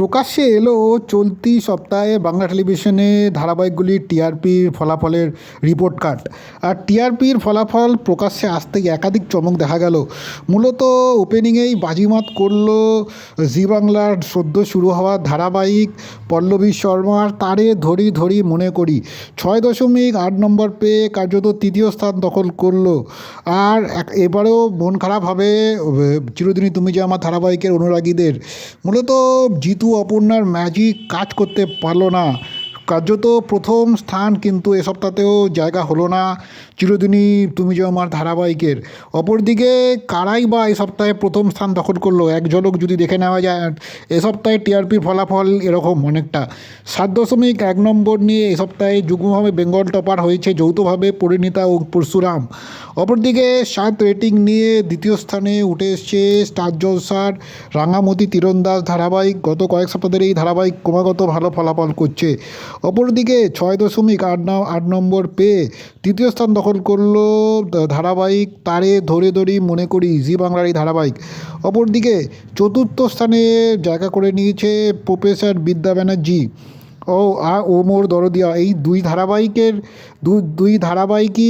প্রকাশ্যে এলো চলতি সপ্তাহে বাংলা টেলিভিশনে ধারাবাহিকগুলির টিআরপির ফলাফলের রিপোর্ট কার্ড। আর টিআরপির ফলাফল প্রকাশ্যে আসতেই একাধিক চমক দেখা গেল। মূলত ওপেনিংয়েই বাজিমাত করল জি বাংলার সদ্য শুরু হওয়া ধারাবাহিক পল্লবী শর্মার তারে ধরি ধরি মনে করি 6.8 নম্বর পেয়ে কার্যত তৃতীয় স্থান দখল করলো। আর এবারেও মন খারাপ হবে চিরদিনই তুমি যে আমার ধারাবাহিকের অনুরাগীদের। মূলত জিতু অপর্ণার ম্যাজিক কাজ করতে পারলো না, কার্যত প্রথম স্থান কিন্তু এ সপ্তাহতেও জায়গা হলো না চিরদিনই তুমি যে আমার ধারাবাহিকের। অপরদিকে কারাই বা এই সপ্তাহে প্রথম স্থান দখল করলো, এক ঝলক যদি দেখে নেওয়া যায়। এ সপ্তাহে টিআরপির ফলাফল এরকম অনেকটা 7.1 নম্বর নিয়ে এ সপ্তাহে যুগ্মভাবে বেঙ্গল টপার হয়েছে যৌথভাবে পরিণীতা ও পরশুরাম। অপরদিকে 7 রেটিং নিয়ে দ্বিতীয় স্থানে উঠে এসছে স্টার জলসার রাঙামতি তীরন্দাজ ধারাবাহিক। গত কয়েক সপ্তাহের এই ধারাবাহিক ক্রমাগত ভালো ফলাফল করছে। অপরদিকে 6.8 নম্বর পেয়ে তৃতীয় স্থান দখল করলো ধারাবাহিক তারে ধরে ধরি মনে করি জি বাংলার এই ধারাবাহিক। অপরদিকে চতুর্থ স্থানে জায়গা করে নিয়েছে প্রফেসর বিদ্যা ব্যানার্জি ও মোর দরদিয়া। এই দুই ধারাবাহিকই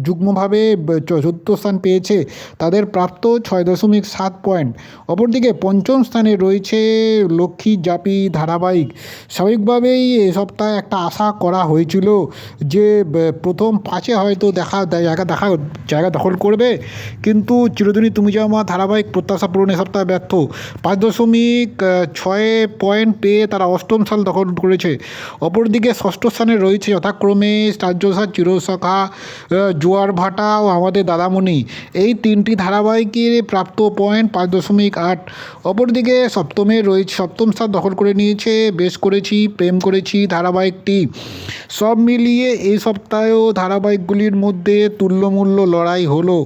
যুগ্মভাবে চতুর্থ স্থান পেয়েছে, তাদের প্রাপ্ত 6.7 পয়েন্ট। অপরদিকে পঞ্চম স্থানে রয়েছে লক্ষ্মী জাপি ধারাবাহিক। স্বাভাবিকভাবেই এ সপ্তাহে একটা আশা করা হয়েছিল যে প্রথম 5-এ হয়তো জায়গা দখল করবে, কিন্তু চিরদিনই তুমি যে আমার ধারাবাহিক প্রত্যাশা পূরণ এ সপ্তাহে ব্যর্থ। 5.6 পয়েন্ট পেয়ে তারা অষ্টম স্থান দখল করেছে। অপরদিকে ষষ্ঠ স্থানে রয়েছে যথাক্রমে স্টার জলসা, চিরসখা, জোয়ার ভাটা ও আমাদের দাদামণি। এই তিনটি ধারাবাহিকের প্রাপ্ত পয়েন্ট 5.8। অপরদিকে সপ্তম স্থান দখল করে নিয়েছে বেশ করেছি প্রেম করেছি ধারাবাহিকটি। সব মিলিয়ে এই সপ্তাহেও ধারাবাহিকগুলির মধ্যে তুল্যমূল্য লড়াই হলো।